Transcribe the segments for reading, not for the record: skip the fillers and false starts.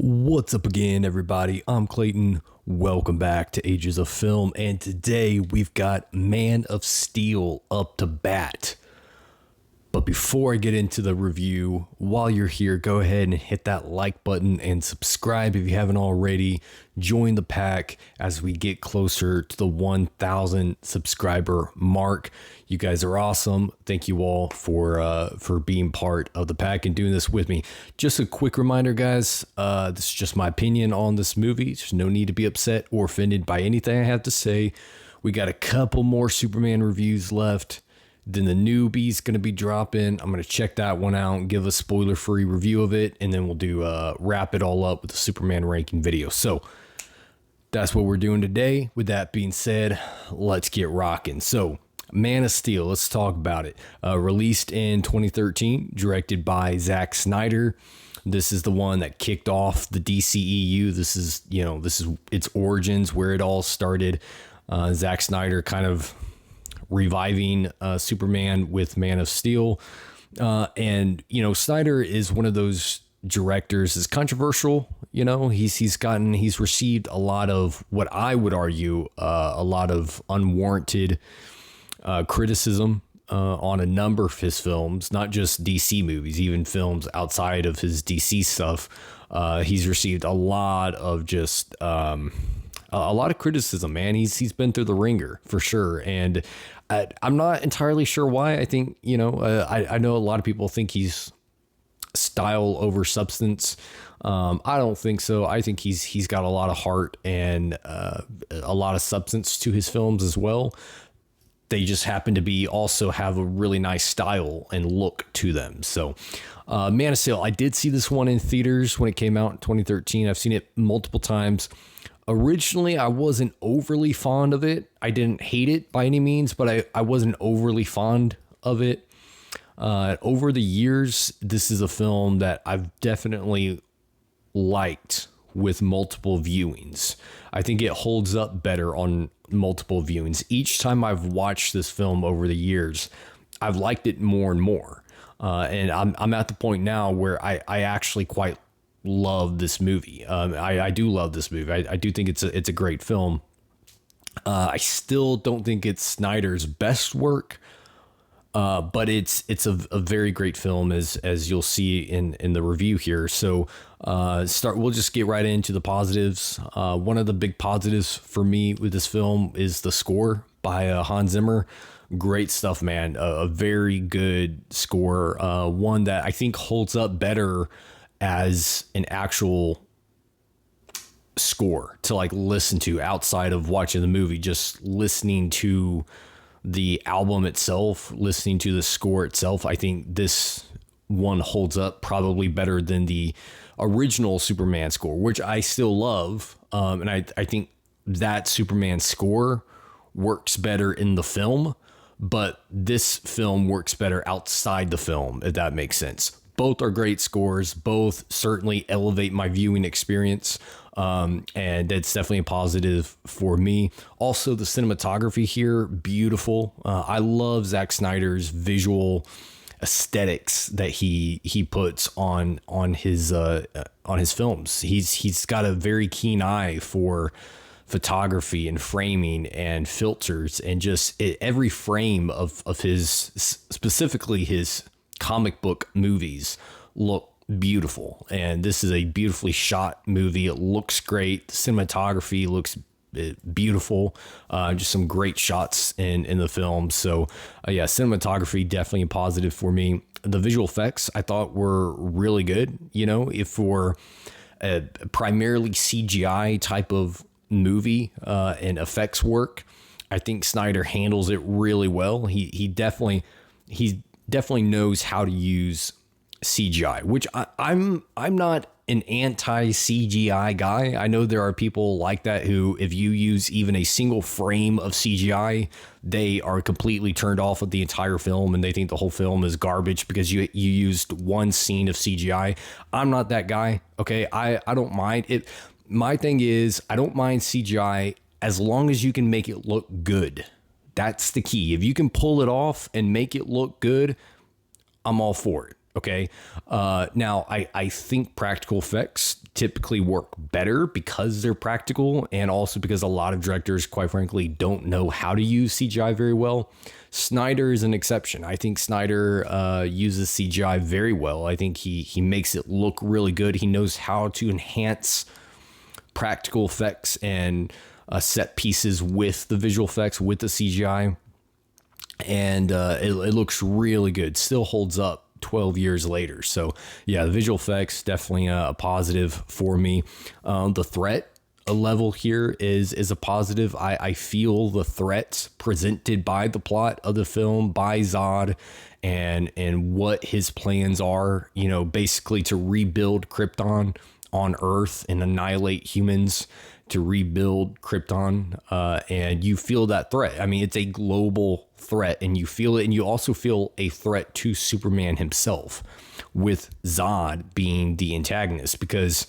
What's up again, everybody? I'm Clayton. Welcome back to Ages of Film, and today we've got Man of Steel up to bat. But before I get into the review, while you're here, go ahead and hit that like button and subscribe if you haven't already. Join the pack as we get closer to the 1,000 subscriber mark. You guys are awesome. Thank you all for being part of the pack and doing this with me. Just a quick reminder, guys, this is just my opinion on this movie. There's no need to be upset or offended by anything I have to say. We got a couple more Superman reviews left. Then the newbie's going to be dropping. I'm going to check that one out and give a spoiler-free review of it. And then we'll do wrap it all up with the Superman ranking video. So that's what we're doing today. With that being said, let's get rocking. So Man of Steel, let's talk about it. Released in 2013, directed by Zack Snyder. This is the one that kicked off the DCEU. This is its origins, where it all started. Zack Snyder kind of reviving Superman with Man of Steel. And Snyder is one of those directors is controversial. He's received a lot of what I would argue a lot of unwarranted criticism on a number of his films, not just DC movies, even films outside of his DC stuff. He's received a lot of criticism, man. He's been through the ringer for sure. And I'm not entirely sure why. I think, I know a lot of people think he's style over substance. I don't think so. I think he's got a lot of heart and a lot of substance to his films as well. They just happen to also have a really nice style and look to them. So Man of Steel, I did see this one in theaters when it came out in 2013. I've seen it multiple times. Originally, I wasn't overly fond of it. I didn't hate it by any means, but I wasn't overly fond of it. Over the years, this is a film that I've definitely liked with multiple viewings. I think it holds up better on multiple viewings. Each time I've watched this film over the years, I've liked it more and more. And I'm at the point now where I actually quite love this movie. I do love this movie. I do think it's a great film. I still don't think it's Snyder's best work, but it's a very great film as you'll see in the review here. So we'll just get right into the positives. One of the big positives for me with this film is the score by Hans Zimmer. Great stuff, man. A very good score. One that I think holds up better as an actual score to listen to outside of watching the movie. Just listening to the album itself, listening to the score itself, I think this one holds up probably better than the original Superman score, which I still love. And I think that Superman score works better in the film, but this film works better outside the film, if that makes sense. Both are great scores. Both certainly elevate my viewing experience. And that's definitely a positive for me. Also, the cinematography here, beautiful. I love Zack Snyder's visual aesthetics that he puts on his films. He's got a very keen eye for photography and framing and filters, and just every frame of his, specifically his comic book movies, look beautiful. And this is a beautifully shot movie. It looks great. The cinematography looks beautiful. Just some great shots in the film. So cinematography definitely a positive for me. The visual effects I thought were really good. If for a primarily CGI type of movie and effects work, I think Snyder handles it really well. He definitely knows how to use CGI, which I'm not an anti-CGI guy. I know there are people like that who, if you use even a single frame of CGI, they are completely turned off of the entire film and they think the whole film is garbage because you used one scene of CGI. I'm not that guy. Okay, I don't mind it. My thing is, I don't mind CGI as long as you can make it look good. That's the key. If you can pull it off and make it look good, I'm all for it. Okay. Now, I think practical effects typically work better because they're practical, and also because a lot of directors, quite frankly, don't know how to use CGI very well. Snyder is an exception. I think Snyder uses CGI very well. I think he makes it look really good. He knows how to enhance practical effects and set pieces with the visual effects, with the CGI. And it looks really good. Still holds up 12 years later. So yeah, the visual effects definitely a positive for me. The threat level here is a positive. I feel the threats presented by the plot of the film, by Zod, and what his plans are, you know, basically to rebuild Krypton on Earth and annihilate humans, to rebuild Krypton, and you feel that threat. I mean, it's a global threat, and you feel it, and you also feel a threat to Superman himself, with Zod being the antagonist, because,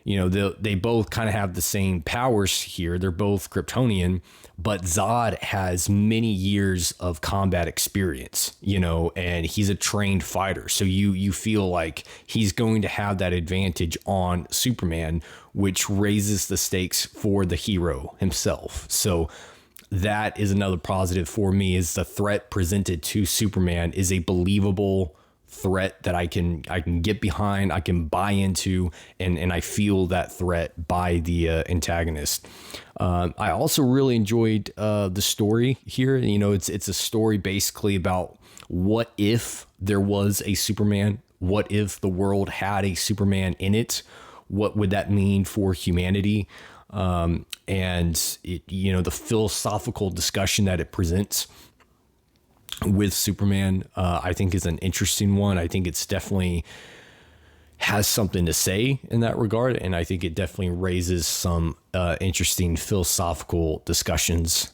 you know, they both kind of have the same powers here. They're both Kryptonian, but Zod has many years of combat experience, you know, and he's a trained fighter. So you feel like he's going to have that advantage on Superman, which raises the stakes for the hero himself. So that is another positive for me, is the threat presented to Superman is a believable threat that I can get behind, I can buy into, and I feel that threat by the antagonist. I also really enjoyed the story here. You know, it's a story basically about what if there was a Superman? What if the world had a Superman in it? What would that mean for humanity? And it, you know, the philosophical discussion that it presents with Superman, I think is an interesting one. I think it's definitely has something to say in that regard, and I think it definitely raises some interesting philosophical discussions.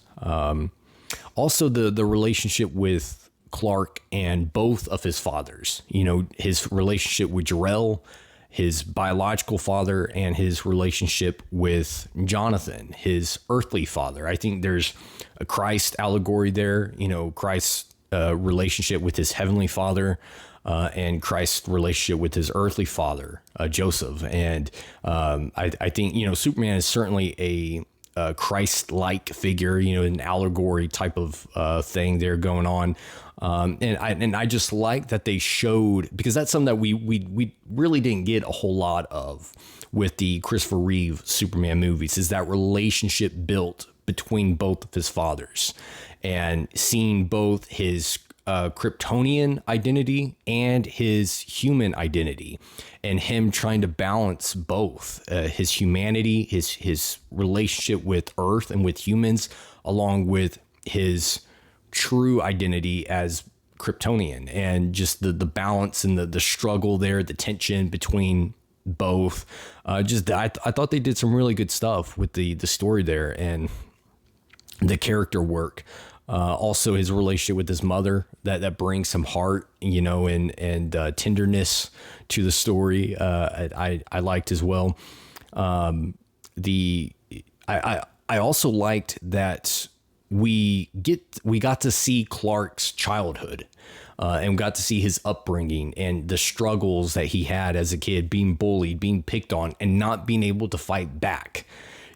Also, the relationship with Clark and both of his fathers. You know, his relationship with Jor-El, his biological father, and his relationship with Jonathan, his earthly father. I think there's a Christ allegory there. You know, Christ's relationship with his heavenly father, and Christ's relationship with his earthly father, Joseph. And I think, you know, Superman is certainly a Christ-like figure, you know, an allegory type of thing there going on. And I just like that they showed, because that's something that we really didn't get a whole lot of with the Christopher Reeve Superman movies, is that relationship built between both of his fathers, and seeing both his Kryptonian identity and his human identity, and him trying to balance both his humanity, his relationship with Earth and with humans, along with his true identity as Kryptonian, and just the balance and the struggle there, the tension between both. I thought they did some really good stuff with the story there and the character work. Also his relationship with his mother, that brings some heart, you know, and tenderness to the story. I liked as well. I also liked that we got to see Clark's childhood, and got to see his upbringing and the struggles that he had as a kid, being bullied, being picked on, and not being able to fight back.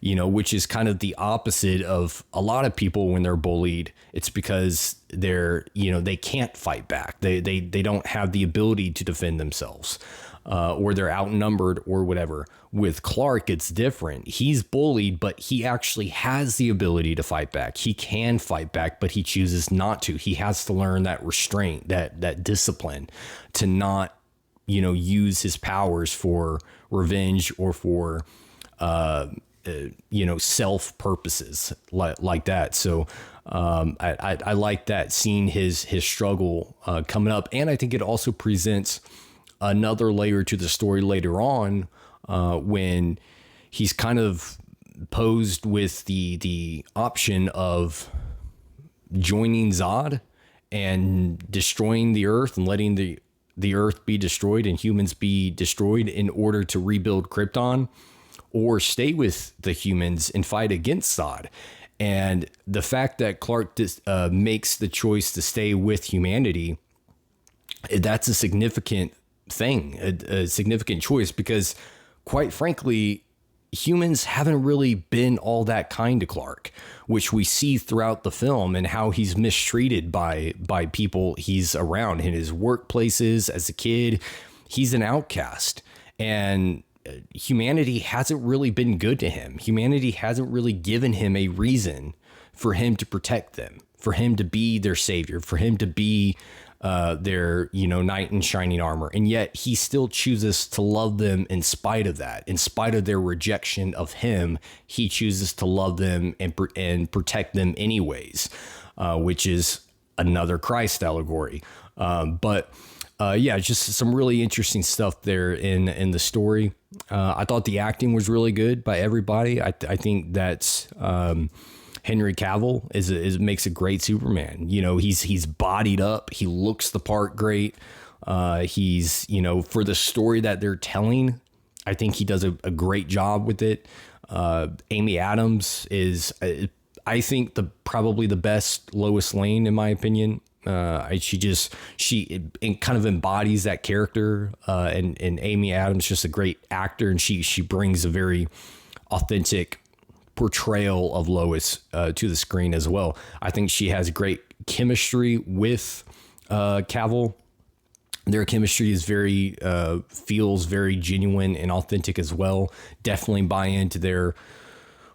You know, which is kind of the opposite of a lot of people when they're bullied. It's because they can't fight back. They don't have the ability to defend themselves, or they're outnumbered or whatever. With Clark, it's different. He's bullied, but he actually has the ability to fight back. He can fight back, but he chooses not to. He has to learn that restraint, that discipline, to not, you know, use his powers for revenge or for self purposes like that. So I like that, seeing his struggle coming up. And I think it also presents another layer to the story later on, when he's kind of posed with the option of joining Zod and destroying the Earth and letting the Earth be destroyed and humans be destroyed in order to rebuild Krypton, or stay with the humans and fight against Zod. And the fact that Clark makes the choice to stay with humanity that's a significant thing, a significant choice, because quite frankly, humans haven't really been all that kind to Clark, which we see throughout the film and how he's mistreated by people he's around in his workplaces as a kid. He's an outcast, and humanity hasn't really been good to him. Humanity hasn't really given him a reason for him to protect them, for him to be their savior, for him to be their, knight in shining armor. And yet he still chooses to love them in spite of that. In spite of their rejection of him, he chooses to love them and protect them anyways, which is another Christ allegory. Just some really interesting stuff there in the story. I thought the acting was really good by everybody. I think that's Henry Cavill makes a great Superman. He's bodied up. He looks the part great. He's, for the story that they're telling, I think he does a great job with it. Amy Adams is, I think, probably the best Lois Lane, in my opinion. She kind of embodies that character. And Amy Adams, just a great actor. And she brings a very authentic portrayal of Lois to the screen as well. I think she has great chemistry with Cavill. Their chemistry is feels very genuine and authentic as well. Definitely buy into their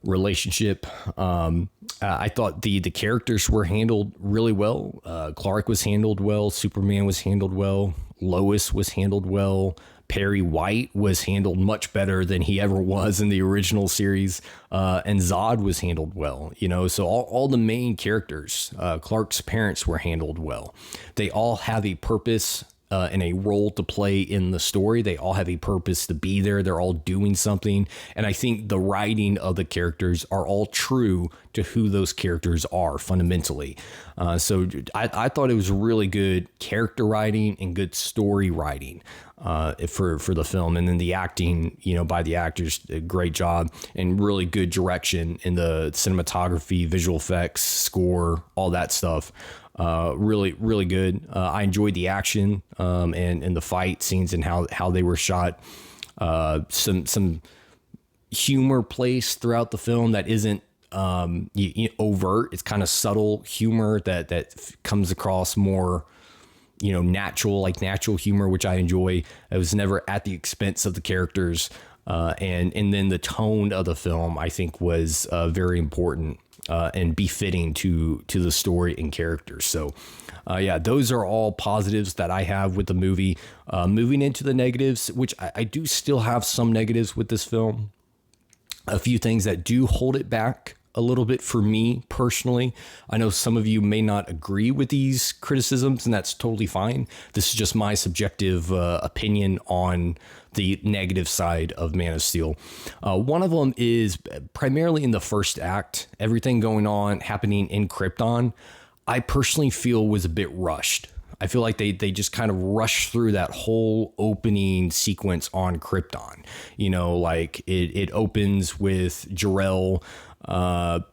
relationship. I thought the characters were handled really well. Clark was handled well. Superman was handled well. Lois was handled well. Perry White was handled much better than he ever was in the original series. And Zod was handled well, so all the main characters, Clark's parents, were handled well. They all have a purpose and a role to play in the story. They all have a purpose to be there. They're all doing something. And I think the writing of the characters are all true to who those characters are fundamentally. So I thought it was really good character writing and good story writing for the film. And then the acting, by the actors, a great job, and really good direction in the cinematography, visual effects, score, all that stuff. Really, really good. I enjoyed the action and the fight scenes and how they were shot. Some humor placed throughout the film that isn't overt. It's kind of subtle humor that comes across more, natural humor, which I enjoy. It was never at the expense of the characters. And then the tone of the film, I think, was very important and befitting to the story and characters. So, those are all positives that I have with the movie. Moving into the negatives, which I do still have some negatives with this film. A few things that do hold it back a little bit for me personally. I know some of you may not agree with these criticisms, and that's totally fine. This is just my subjective opinion on the negative side of Man of Steel. One of them is primarily in the first act, everything going on, happening in Krypton, I personally feel was a bit rushed. I feel like they just kind of rushed through that whole opening sequence on Krypton. Like it opens with Jor-El, and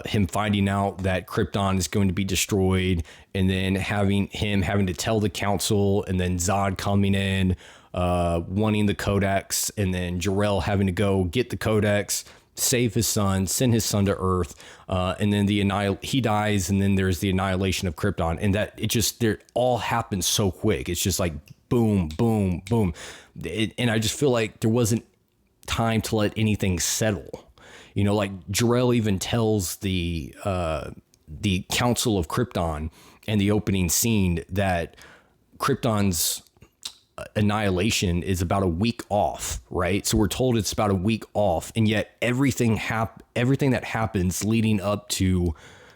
him finding out that Krypton is going to be destroyed, and then having to tell the council, and then Zod coming in, wanting the codex, and then Jor-El having to go get the codex, save his son, send his son to Earth, and then he dies, and then there's the annihilation of Krypton, and that it all happens so quick. It's just like boom, boom, boom, and I just feel like there wasn't time to let anything settle. Like Jor-El even tells the Council of Krypton in the opening scene that Krypton's annihilation is about a week off, right? So we're told it's about a week off, and yet everything that happens leading up to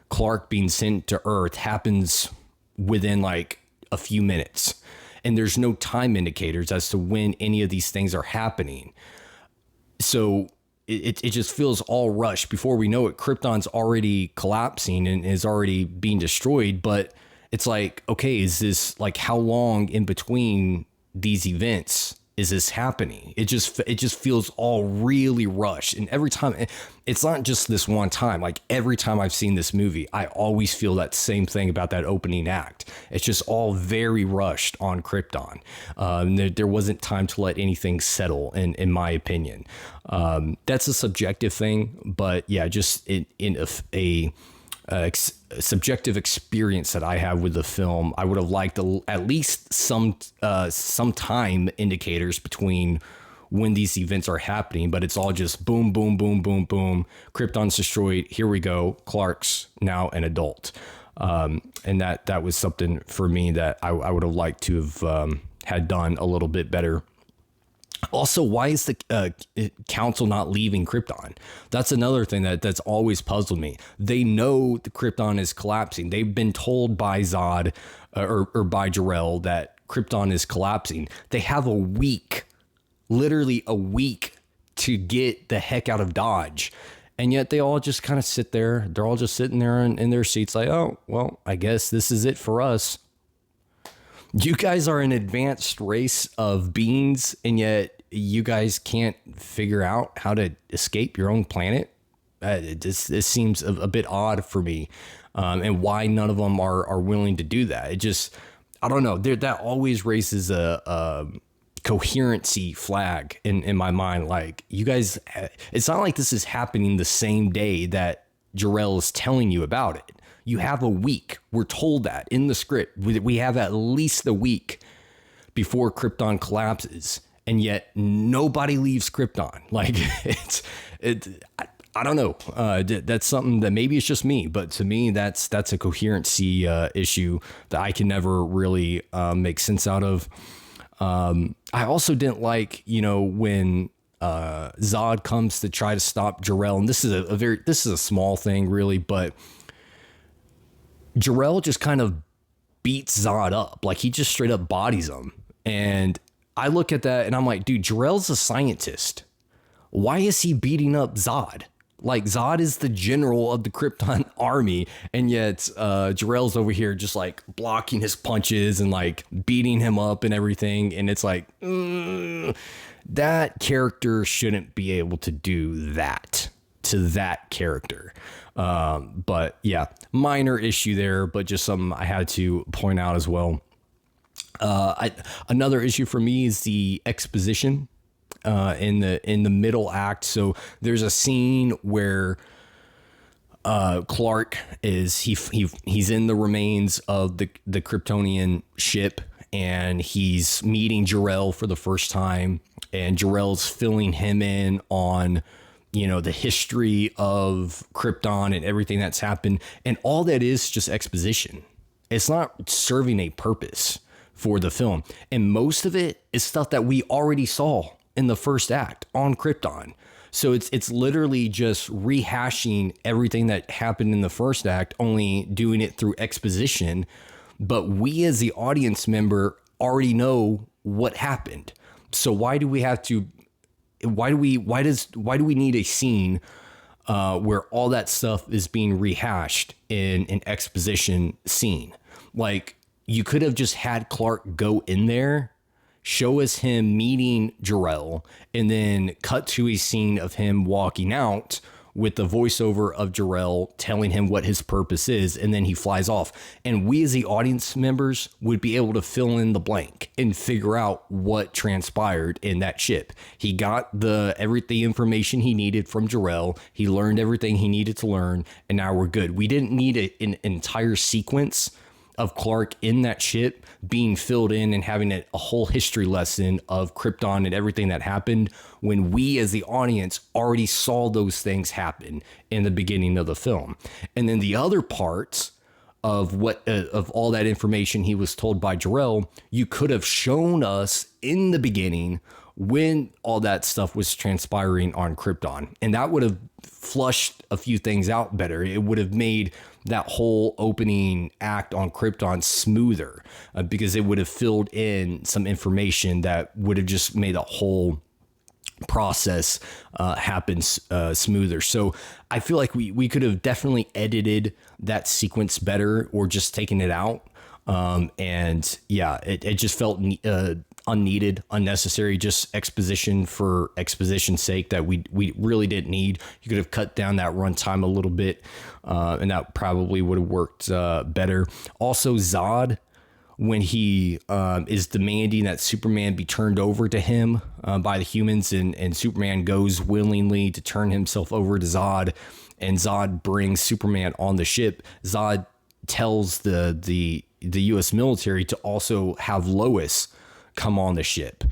Clark being sent to Earth happens within like a few minutes, and there's no time indicators as to when any of these things are happening. So it just feels all rushed. Before we know it, Krypton's already collapsing and is already being destroyed. But it's like, okay, is this like how long in between these events is this happening? It just feels all really rushed. And every time, it's not just this one time, like every time I've seen this movie, I always feel that same thing about that opening act. It's just all very rushed on Krypton. There wasn't time to let anything settle, in my opinion. That's a subjective thing, but yeah, just in a subjective experience that I have with the film, I would have liked at least some time indicators between when these events are happening, but it's all just boom, boom, boom, boom, boom. Krypton's destroyed. Here we go. Clark's now an adult. And that was something for me that I would have liked to have had done a little bit better. Also, why is the council not leaving Krypton? That's another thing that's always puzzled me. They know the Krypton is collapsing. They've been told by Zod or by Jor-El that Krypton is collapsing. They have a week, literally a week, to get the heck out of Dodge. And yet they all just kind of sit there. They're all just sitting there in their seats like, oh, well, I guess this is it for us. You guys are an advanced race of beings, and yet you guys can't figure out how to escape your own planet. This seems a bit odd for me, and why none of them are willing to do that. It just, I don't know. That always raises a coherency flag in my mind. Like, you guys, it's not like this is happening the same day that Jor-El is telling you about it. You have a week. We're told that in the script. We have at least a week before Krypton collapses, and yet nobody leaves Krypton. Like, I don't know. That's something that maybe it's just me, but to me, that's a coherency issue that I can never really make sense out of. I also didn't like, when Zod comes to try to stop Jor-El, and this is a small thing really, but Jor-El just kind of beats Zod up. Like, he just straight up bodies him. And I look at that and I'm like, dude, Jor-El's a scientist. Why is he beating up Zod? Like, Zod is the general of the Krypton army, and yet Jor-El's over here just like blocking his punches and like beating him up and everything. And it's like, that character shouldn't be able to do that to that character. But yeah, minor issue there, but just something I had to point out as well. Another issue for me is the exposition in the middle act. So there's a scene where Clark is he's in the remains of the Kryptonian ship, and he's meeting Jor-El for the first time, and Jor-El's filling him in on the history of Krypton and everything that's happened. And all that is just exposition. It's not serving a purpose for the film. And most of it is stuff that we already saw in the first act on Krypton. So it's literally just rehashing everything that happened in the first act, only doing it through exposition. But we as the audience member already know what happened. So why do we need a scene where all that stuff is being rehashed in an exposition scene? Like, you could have just had Clark go in there, show us him meeting Jor-El, and then cut to a scene of him walking out with the voiceover of Jor-El telling him what his purpose is, and then he flies off. And we as the audience members would be able to fill in the blank and figure out what transpired in that ship. He got the information he needed from Jor-El. He learned everything he needed to learn, and now we're good. We didn't need an entire sequence of Clark in that ship being filled in and having a whole history lesson of Krypton and everything that happened, when we as the audience already saw those things happen in the beginning of the film. And then the other parts of of all that information he was told by Jor-El, you could have shown us in the beginning when all that stuff was transpiring on Krypton. And that would have flushed a few things out better. It would have made that whole opening act on Krypton smoother, because it would have filled in some information that would have just made the whole process happen smoother. So I feel like we could have definitely edited that sequence better, or just taken it out. And yeah, it just felt unneeded, unnecessary, just exposition for exposition's sake that we really didn't need. You could have cut down that runtime a little bit, and that probably would have worked better. Also, Zod, when he is demanding that Superman be turned over to him by the humans, and Superman goes willingly to turn himself over to Zod, and Zod brings Superman on the ship. Zod tells the U.S. military to also have Lois come on the ship.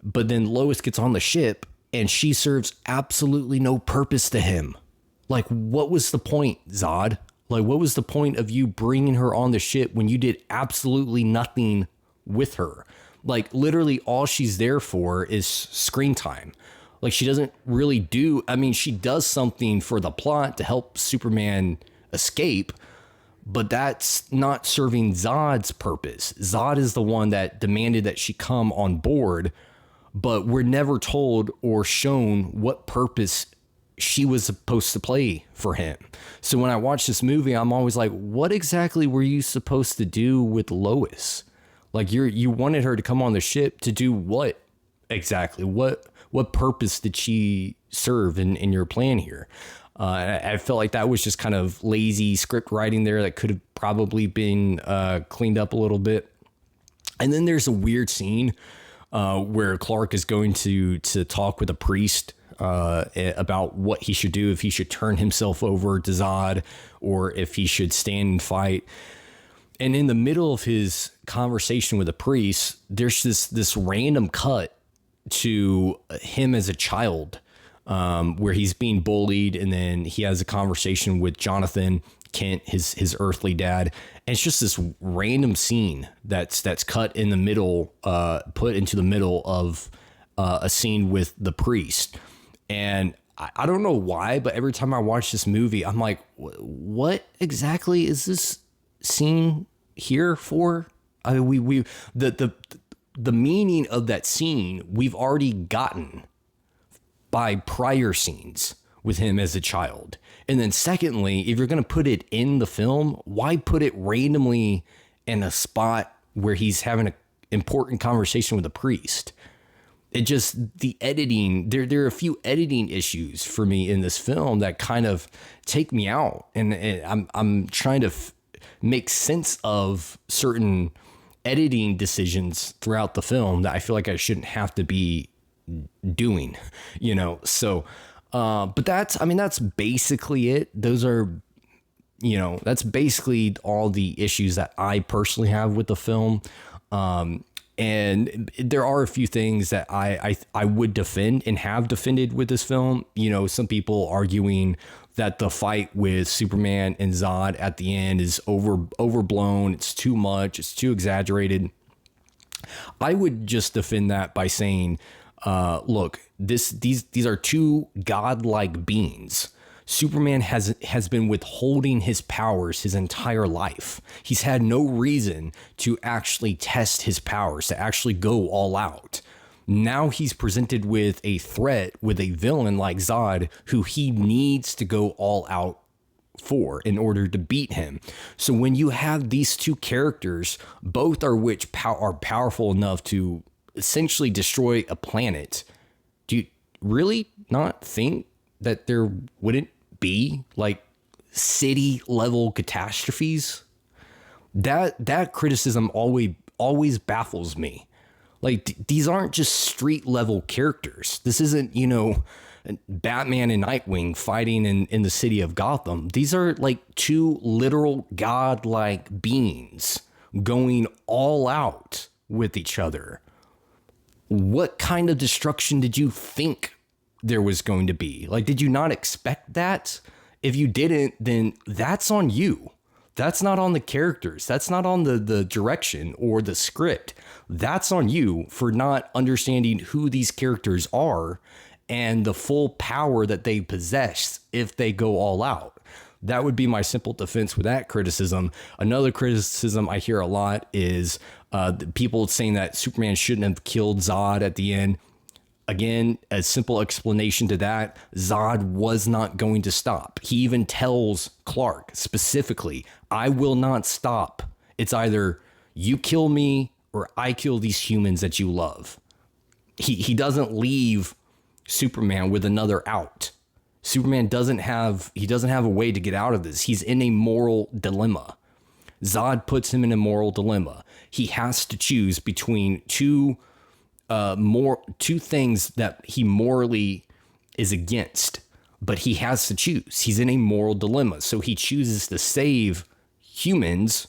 But then Lois gets on the ship and she serves absolutely no purpose to him. Like, what was the point, Zod? Like, what was the point of you bringing her on the ship when you did absolutely nothing with her? Like, literally all she's there for is screen time. Like, she doesn't really do, I mean, she does something for the plot to help Superman escape, but that's not serving Zod's purpose. Zod is the one that demanded that she come on board, but we're never told or shown what purpose she was supposed to play for him. So when I watch this movie, I'm always like, what exactly were you supposed to do with Lois? Like, you wanted her to come on the ship to do what exactly? What purpose did she serve in your plan here? I felt like that was just kind of lazy script writing there that could have probably been cleaned up a little bit. And then there's a weird scene where Clark is going to talk with a priest about what he should do, if he should turn himself over to Zod or if he should stand and fight. And in the middle of his conversation with the priest, there's this random cut to him as a child, where he's being bullied, and then he has a conversation with Jonathan Kent, his earthly dad. And it's just this random scene that's cut in the middle, put into the middle of a scene with the priest. And I don't know why, but every time I watch this movie, I'm like, what exactly is this scene here for? I mean, the meaning of that scene we've already gotten by prior scenes with him as a child. And then secondly, if you're going to put it in the film, why put it randomly in a spot where he's having an important conversation with a priest? It just, the editing, there are a few editing issues for me in this film that kind of take me out. And I'm trying to make sense of certain editing decisions throughout the film that I feel like I shouldn't have to be doing, so but that's basically it. Those are, that's basically all the issues that I personally have with the film. And there are a few things that I would defend and have defended with this film. Some people arguing that the fight with Superman and Zod at the end is overblown. It's too much. It's too exaggerated. I would just defend that by saying, look, these are two godlike beings. Superman has been withholding his powers his entire life. He's had no reason to actually test his powers, to actually go all out. Now he's presented with a threat, with a villain like Zod, who he needs to go all out for in order to beat him. So when you have these two characters, both are are powerful enough to essentially destroy a planet, do you really not think that there wouldn't be like city level catastrophes? That criticism always baffles me. Like, these aren't just street level characters. This isn't, Batman and Nightwing fighting in the city of Gotham. These are like two literal godlike beings going all out with each other. What kind of destruction did you think there was going to be? Like, did you not expect that? If you didn't, then that's on you. That's not on the characters. That's not on the direction or the script. That's on you for not understanding who these characters are and the full power that they possess if they go all out. That would be my simple defense with that criticism. Another criticism I hear a lot is people saying that Superman shouldn't have killed Zod at the end. Again, a simple explanation to that, Zod was not going to stop. He even tells Clark specifically, I will not stop. It's either you kill me or I kill these humans that you love. He doesn't leave Superman with another out. Superman doesn't have a way to get out of this. He's in a moral dilemma. Zod puts him in a moral dilemma. He has to choose between two things that he morally is against, but he has to choose. He's in a moral dilemma. So he chooses to save humans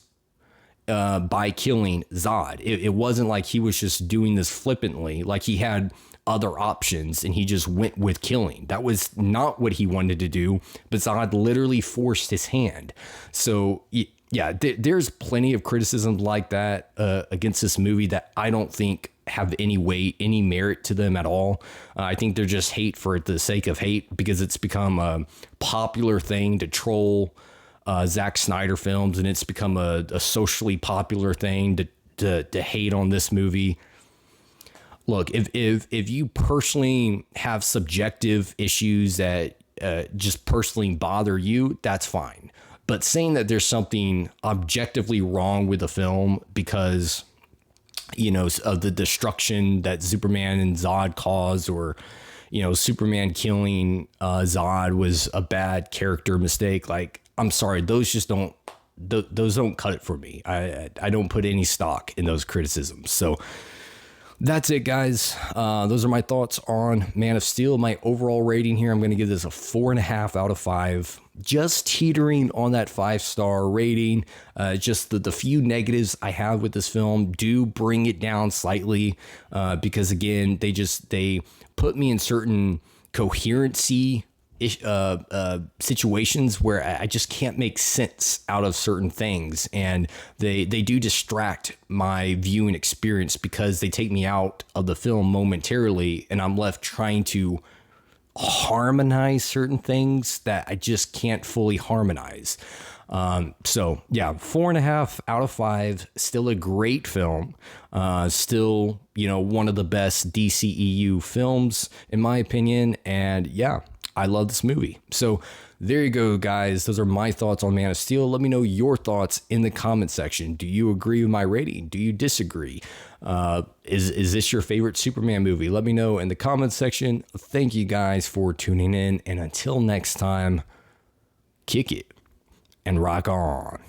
by killing Zod. It wasn't like he was just doing this flippantly, like he had other options and he just went with killing. That was not what he wanted to do, but Zod literally forced his hand. So yeah, there's plenty of criticisms like that against this movie that I don't think have any weight, any merit to them at all. I think they're just hate for the sake of hate, because it's become a popular thing to troll Zack Snyder films, and it's become a socially popular thing to hate on this movie. Look, if you personally have subjective issues that just personally bother you, that's fine. But saying that there's something objectively wrong with the film because, you know, of the destruction that Superman and Zod caused, or, you know, Superman killing Zod was a bad character mistake, like, I'm sorry, those don't cut it for me. I don't put any stock in those criticisms. So that's it, guys. Those are my thoughts on Man of Steel. My overall rating here, I'm going to give this a 4.5 out of 5. Just teetering on that 5-star rating. Just the few negatives I have with this film do bring it down slightly, because again, they put me in certain coherency situations where I just can't make sense out of certain things, and they do distract my viewing experience because they take me out of the film momentarily, and I'm left trying to harmonize certain things that I just can't fully harmonize. So yeah, 4.5 out of 5. Still a great film. Still, you know, one of the best DCEU films in my opinion. And yeah, I love this movie. So there you go, guys. Those are my thoughts on Man of Steel. Let me know your thoughts in the comment section. Do you agree with my rating? Do you disagree? Is this your favorite Superman movie? Let me know in the comment section. Thank you guys for tuning in. And until next time, kick it and rock on.